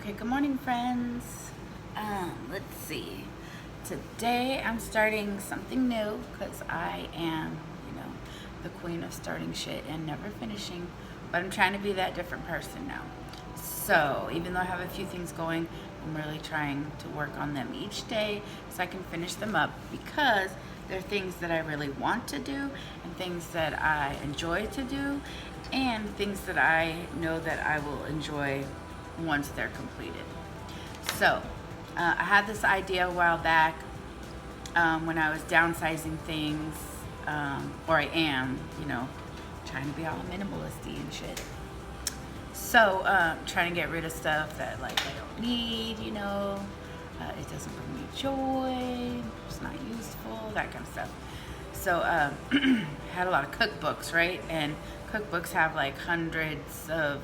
Okay, good morning, friends. Let's see. Today I'm starting something new because I am, the queen of starting shit and never finishing. But I'm trying to be that different person now. So even though I have a few things going, I'm really trying to work on them each day so I can finish them up because they're things that I really want to do and things that I enjoy to do and things that I know that I will enjoy once they're completed. So I had this idea a while back when I was downsizing things, or I am, trying to be all minimalisty and shit. So trying to get rid of stuff that like I don't need, it doesn't bring me joy, it's not useful, that kind of stuff. So had a lot of cookbooks, right? And cookbooks have like hundreds of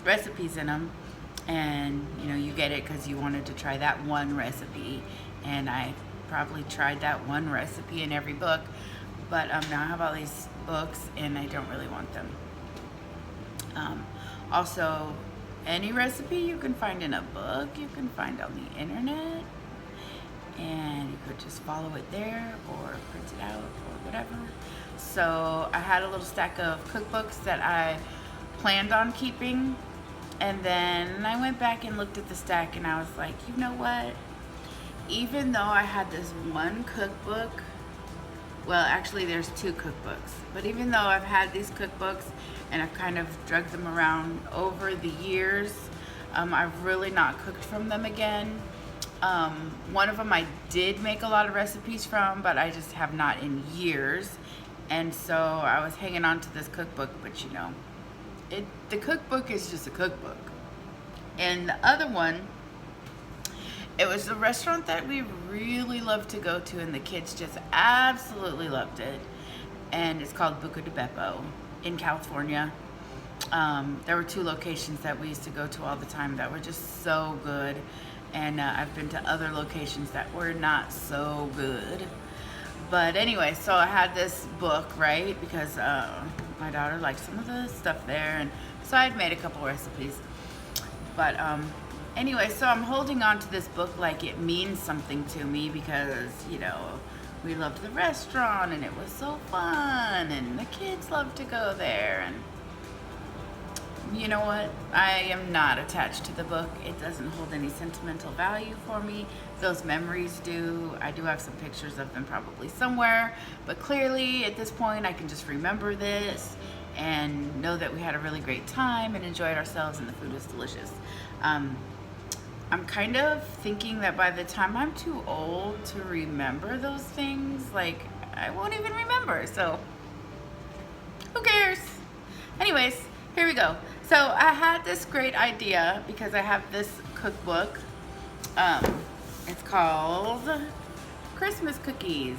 recipes in them, and you get it because you wanted to try that one recipe, and I probably tried that one recipe in every book, but now I have all these books and I don't really want them. Also, any recipe you can find in a book, you can find on the internet, and you could just follow it there or print it out or whatever. So I had a little stack of cookbooks that I planned on keeping, and then I went back and looked at the stack and I was like, you know what? Even though I had this one cookbook, well, actually there's two cookbooks, but even though I've had these cookbooks and I've kind of dragged them around over the years, I've really not cooked from them again. One of them I did make a lot of recipes from, but I just have not in years. And so I was hanging on to this cookbook, but the cookbook is just a cookbook. And the other one, it was a restaurant that we really loved to go to, and the kids just absolutely loved it. And it's called Buca de Beppo in California. There were two locations that we used to go to all the time that were just so good. And I've been to other locations that were not so good. But anyway, so I had this book, right? Because my daughter liked some of the stuff there, and so I had made a couple recipes. But anyway, so I'm holding on to this book like it means something to me because, we loved the restaurant and it was so fun and the kids loved to go there. And you know what? I am not attached to the book. It doesn't hold any sentimental value for me. Those memories do. I do have some pictures of them probably somewhere, but clearly at this point I can just remember this and know that we had a really great time and enjoyed ourselves and the food was delicious. I'm kind of thinking that by the time I'm too old to remember those things, like I won't even remember, so who cares? Anyways, here we go. So I had this great idea because I have this cookbook. It's called Christmas Cookies,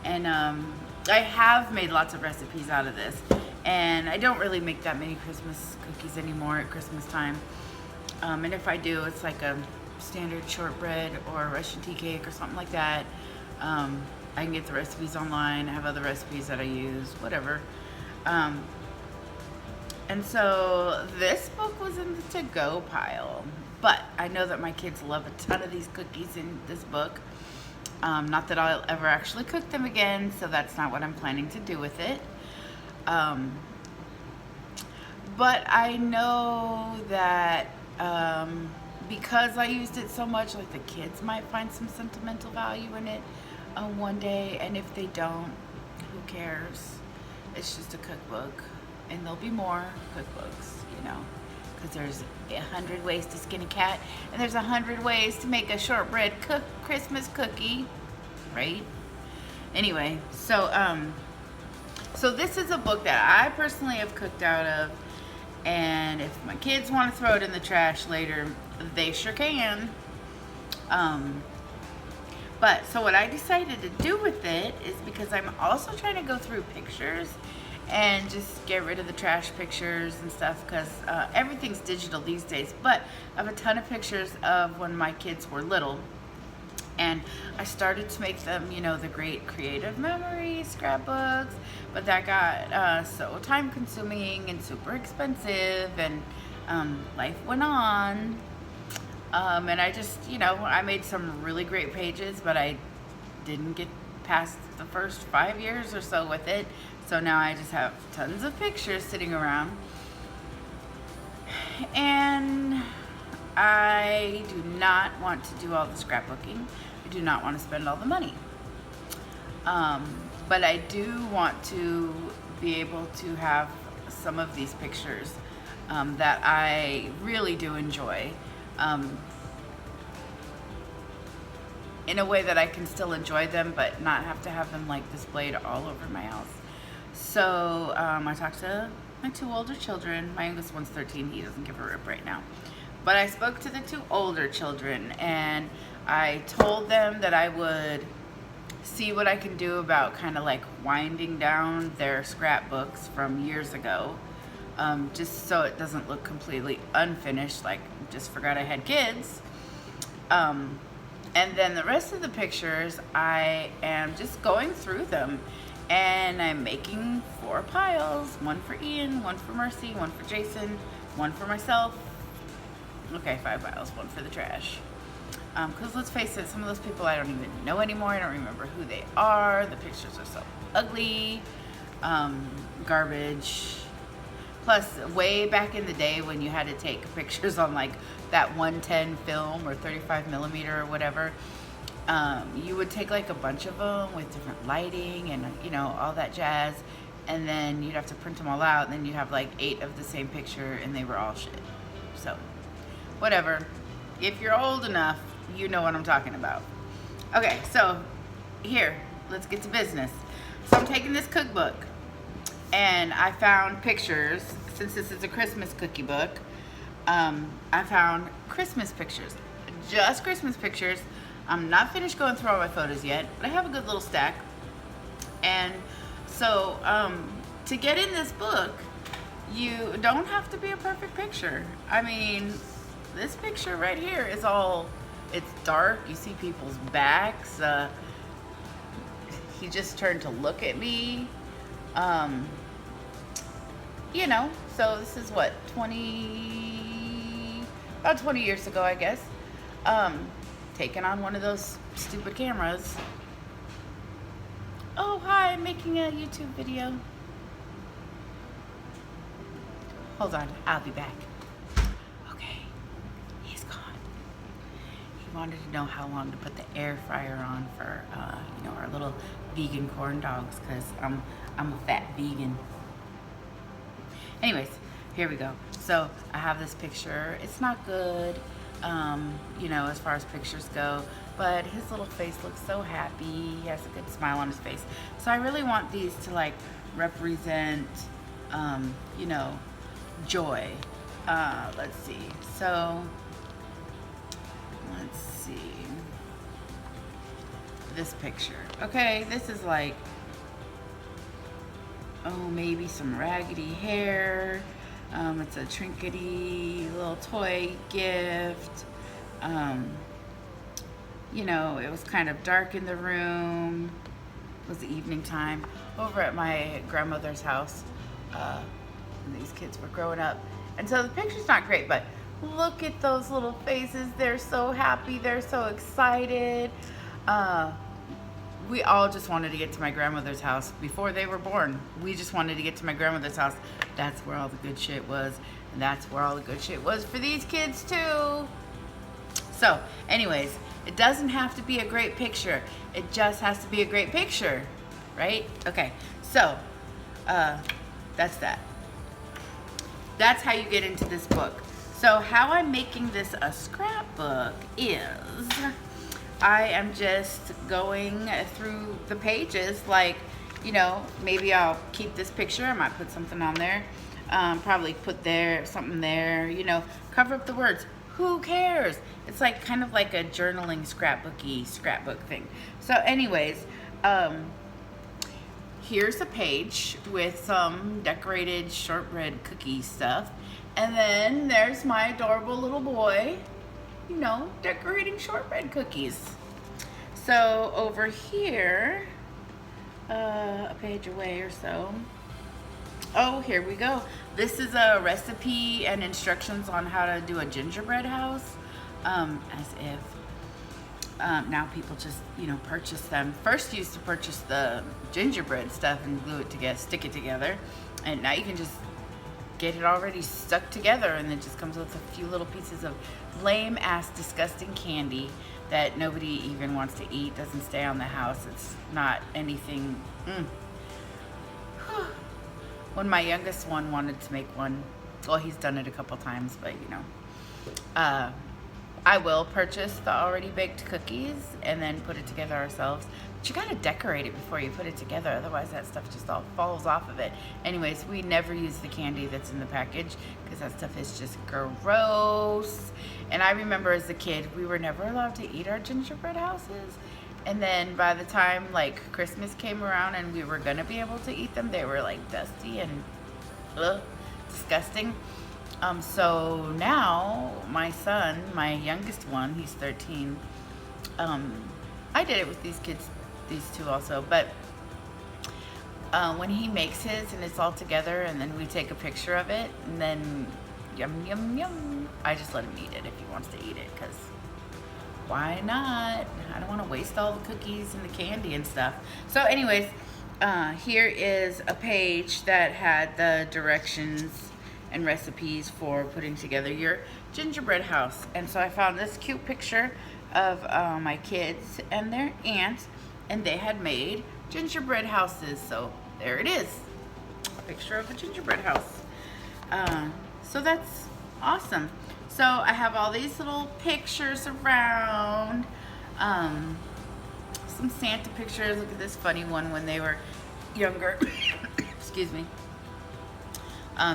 and I have made lots of recipes out of this, and I don't really make that many Christmas cookies anymore at Christmas time. And if I do, it's like a standard shortbread or a Russian tea cake or something like that. I can get the recipes online. I have other recipes that I use, whatever. And so this book was in the to-go pile. But I know that my kids love a ton of these cookies in this book. Not that I'll ever actually cook them again, so that's not what I'm planning to do with it. But I know that because I used it so much, like the kids might find some sentimental value in it one day, and if they don't, who cares? It's just a cookbook, and there'll be more cookbooks, because there's 100 ways to skin a cat, and there's 100 ways to make a shortbread Christmas cookie, right? Anyway, so this is a book that I personally have cooked out of. And if my kids want to throw it in the trash later, they sure can. But so what I decided to do with it is because I'm also trying to go through pictures and just get rid of the trash pictures and stuff, because everything's digital these days. But I have a ton of pictures of when my kids were little. And I started to make them, the great creative memories scrapbooks, but that got so time consuming and super expensive, and Life went on. And I just, I made some really great pages, but I didn't get past the first 5 years or so with it. So now I just have tons of pictures sitting around. And I do not want to do all the scrapbooking. I do not want to spend all the money. But I do want to be able to have some of these pictures that I really do enjoy in a way that I can still enjoy them but not have to have them like displayed all over my house. So I talked to my 2 older children. My youngest one's 13. He doesn't give a rip right now. But I spoke to the 2 older children and I told them that I would see what I can do about kind of like winding down their scrapbooks from years ago, just so it doesn't look completely unfinished, like just forgot I had kids. And then the rest of the pictures, I am just going through them and I'm making 4 piles, 1 for Ian, 1 for Mercy, 1 for Jason, 1 for myself. Okay, 5 piles, 1 for the trash. Because let's face it, some of those people I don't even know anymore. I don't remember who they are. The pictures are so ugly. Garbage. Plus, way back in the day when you had to take pictures on like that 110 film or 35 millimeter or whatever, you would take like a bunch of them with different lighting and all that jazz, and then you'd have to print them all out, and then you'd have like 8 of the same picture and they were all shit. So, whatever. If you're old enough, you know what I'm talking about. Okay, so here, let's get to business. So I'm taking this cookbook and I found pictures. Since this is a Christmas cookie book, I found Christmas pictures, just Christmas pictures. I'm not finished going through all my photos yet, but I have a good little stack. And so to get in this book, you don't have to be a perfect picture. I mean, this picture right here is it's dark. You see people's backs. He just turned to look at me. So this is what, about 20 years ago, I guess. Taken on one of those stupid cameras. Oh, hi, I'm making a YouTube video. Hold on, I'll be back. Okay, he's gone. He wanted to know how long to put the air fryer on for, our little vegan corn dogs, because I'm a fat vegan. Anyways, here we go. So I have this picture. It's not good, as far as pictures go, but his little face looks so happy. He has a good smile on his face. So I really want these to like represent, joy. Let's see. So let's see this picture. Okay, this is like, maybe some raggedy hair. It's a trinkety little toy gift. It was kind of dark in the room. It was the evening time over at my grandmother's house. And these kids were growing up. And so the picture's not great, but look at those little faces. They're so happy. They're so excited. We all just wanted to get to my grandmother's house before they were born. We just wanted to get to my grandmother's house. That's where all the good shit was. And that's where all the good shit was for these kids too. So, anyways, it doesn't have to be a great picture. It just has to be a great picture, right? Okay, so that's that. That's how you get into this book. So how I'm making this a scrapbook is I am just going through the pages, like, maybe I'll keep this picture. I might put something on there. Probably put something there, cover up the words. Who cares? It's like kind of like a journaling scrapbook thing. So anyways, here's a page with some decorated shortbread cookie stuff. And then there's my adorable little boy, decorating shortbread cookies. So over here, a page away or so, Oh, here we go. This is a recipe and instructions on how to do a gingerbread house. As if now people just, purchase them. First you used to purchase the gingerbread stuff and glue it together, stick it together. And now you can just get it already stuck together, and it just comes with a few little pieces of lame ass disgusting candy that nobody even wants to eat, doesn't stay on the house. It's not anything. When my youngest one wanted to make one, well, he's done it a couple times, but I will purchase the already baked cookies and then put it together ourselves. But you gotta decorate it before you put it together, otherwise that stuff just all falls off of it. Anyways, we never use the candy that's in the package because that stuff is just gross. And I remember as a kid, we were never allowed to eat our gingerbread houses. And then by the time like Christmas came around and we were gonna be able to eat them, they were like dusty and disgusting. So now my son, my youngest one, he's 13. I did it with these kids, these two also, but when he makes his and it's all together and then we take a picture of it and then yum, yum, yum, I just let him eat it if he wants to eat it, because why not? I don't want to waste all the cookies and the candy and stuff. So anyways, here is a page that had the directions and recipes for putting together your gingerbread house. And so I found this cute picture of my kids and their aunt, and they had made gingerbread houses. So there it is, a picture of a gingerbread house. So that's awesome. So I have all these little pictures around, some Santa pictures. Look at this funny one when they were younger. Excuse me.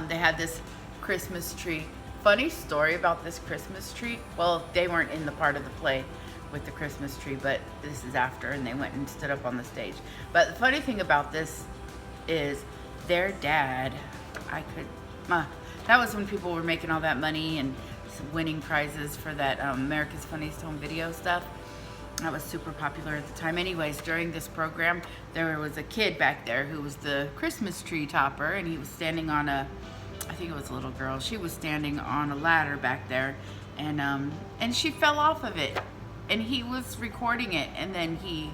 They had this Christmas tree. Funny story about this Christmas tree. Well, they weren't in the part of the play with the Christmas tree, but this is after, and they went and stood up on the stage. But the funny thing about this is their dad, that was when people were making all that money and winning prizes for that America's Funniest Home Video stuff. That was super popular at the time. Anyways, during this program, there was a kid back there who was the Christmas tree topper, and he was standing on I think it was a little girl. She was standing on a ladder back there, and she fell off of it, and he was recording it, and then he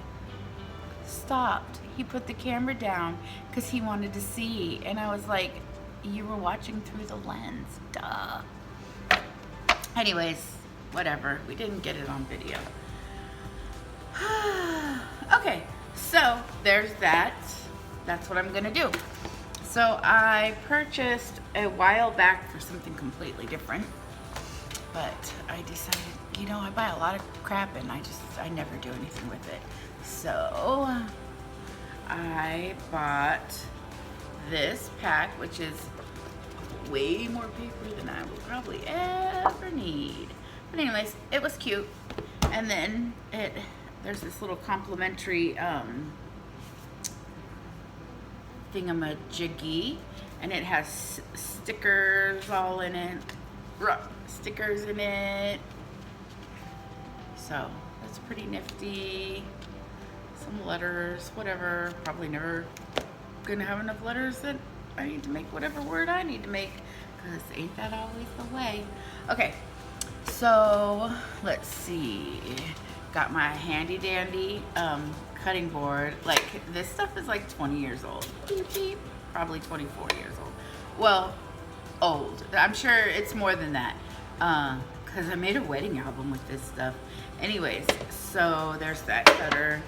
stopped. He put the camera down because he wanted to see, and I was like, you were watching through the lens, duh. Anyways, whatever. We didn't get it on video. Okay, so there's that. That's what I'm gonna do. So I purchased a while back for something completely different, but I decided, I buy a lot of crap and I never do anything with it. So I bought this pack, which is way more paper than I will probably ever need. But anyways, it was cute. And then there's this little complimentary thingamajiggy, and it has stickers all in it. Stickers in it. So that's pretty nifty. Some letters, whatever. Probably never gonna have enough letters that I need to make whatever word I need to make, because ain't that always the way. Okay, so let's see. Got my handy dandy cutting board. Like, this stuff is like 20 years old. Beep, beep. Probably 24 years old. Well, old. I'm sure it's more than that, because I made a wedding album with this stuff. Anyways, so there's that cutter.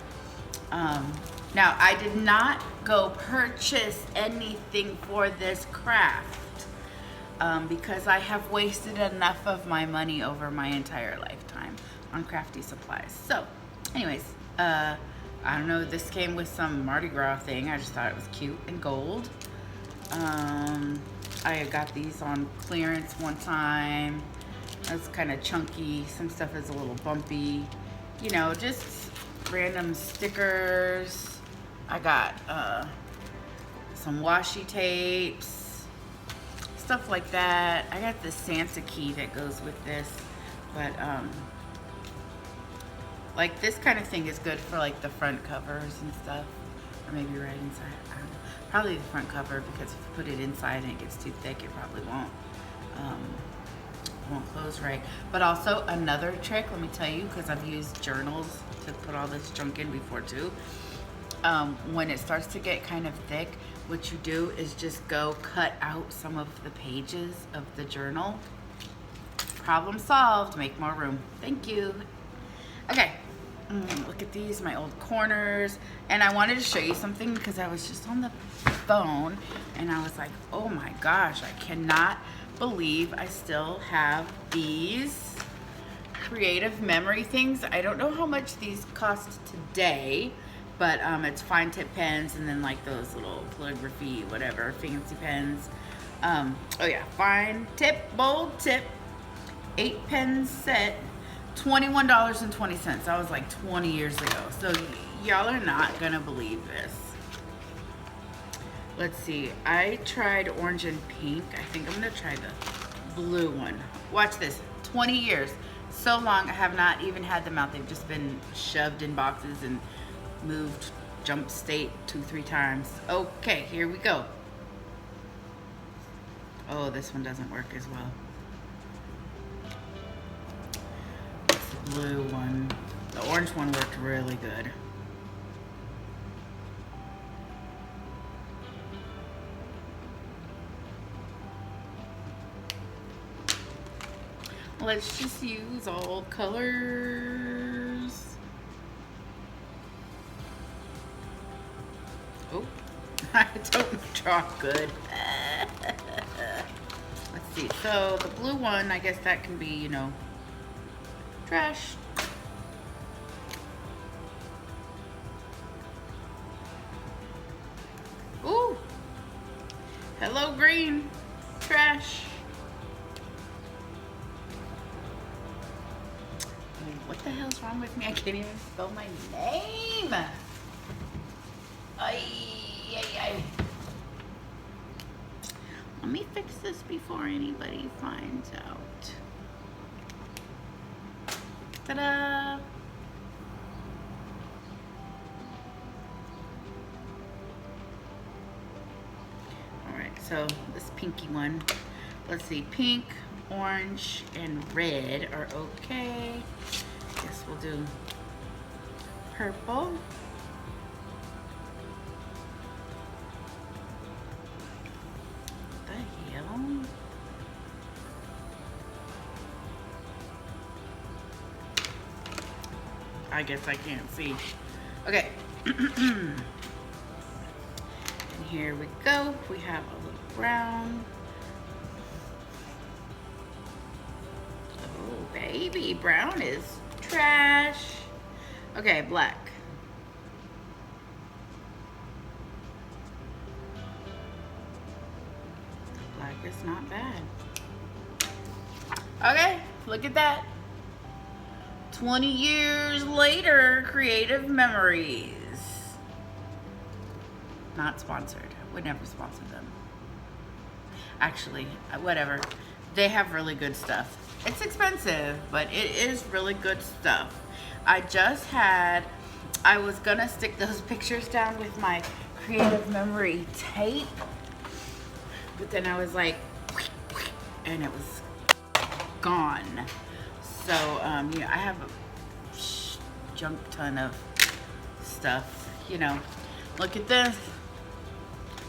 Now, I did not go purchase anything for this craft because I have wasted enough of my money over my entire lifetime on crafty supplies. So, anyways, I don't know, this came with some Mardi Gras thing. I just thought it was cute and gold. I got these on clearance one time. It's kind of chunky. Some stuff is a little bumpy. Just random stickers. I got some washi tapes, stuff like that. I got the Santa key that goes with this, but like this kind of thing is good for like the front covers and stuff, or maybe right inside, I don't know. Probably the front cover, because if you put it inside and it gets too thick, it probably won't close right. But also another trick, let me tell you, because I've used journals to put all this junk in before too. When it starts to get kind of thick, what you do is just go cut out some of the pages of the journal. Problem solved. Make more room. Thank you. Okay. Look at these, my old corners. And I wanted to show you something because I was just on the phone and I was like, oh my gosh, I cannot believe I still have these creative memory things. I don't know how much these cost today, but it's fine tip pens and then like those little calligraphy, whatever, fancy pens. Oh yeah, fine tip, bold tip, 8 pen set. $21.20. That was like 20 years ago. So y'all are not gonna believe this. Let's see. I tried orange and pink. I think I'm gonna try the blue one. Watch this. 20 years. So long I have not even had them out. They've just been shoved in boxes and moved, jump state 2-3 times. Okay, here we go. Oh, this one doesn't work as well. Blue one. The orange one worked really good. Let's just use all colors. Oh, I don't draw good. Let's see. So the blue one, I guess that can be, you know, trash. Ooh. Hello, green. Trash. What the hell's wrong with me? I can't even spell my name. Ay, ay, ay. Let me fix this before anybody finds out. Ta-da! Alright, so this pinky one. Let's see, pink, orange, and red are okay. Guess we'll do purple. What the hell? I guess I can't see. Okay. And here we go. We have a little brown. Oh, baby. Brown is trash. Okay, black. Black is not bad. Okay, look at that. 20 years later, creative memories. Not sponsored. Would never sponsor them. Actually, whatever. They have really good stuff. It's expensive, but it is really good stuff. I was gonna stick those pictures down with my creative memory tape, but then I was like, and it was gone. So, you know, I have a junk ton of stuff, you know. Look at this.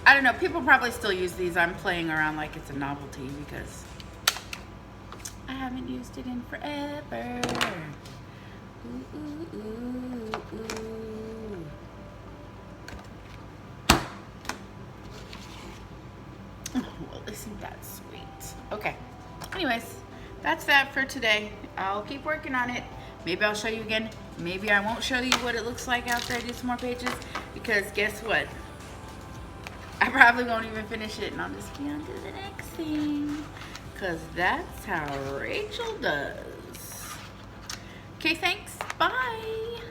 I don't know, people probably still use these. I'm playing around like it's a novelty because I haven't used it in forever. Ooh, ooh, ooh, ooh. Oh, well, isn't that sweet? Okay, anyways. That's that for today. I'll keep working on it. Maybe I'll show you again. Maybe I won't show you what it looks like after I do some more pages, because guess what? I probably won't even finish it and I'll just be on to the next thing, because that's how Rachel does. Okay, thanks. Bye.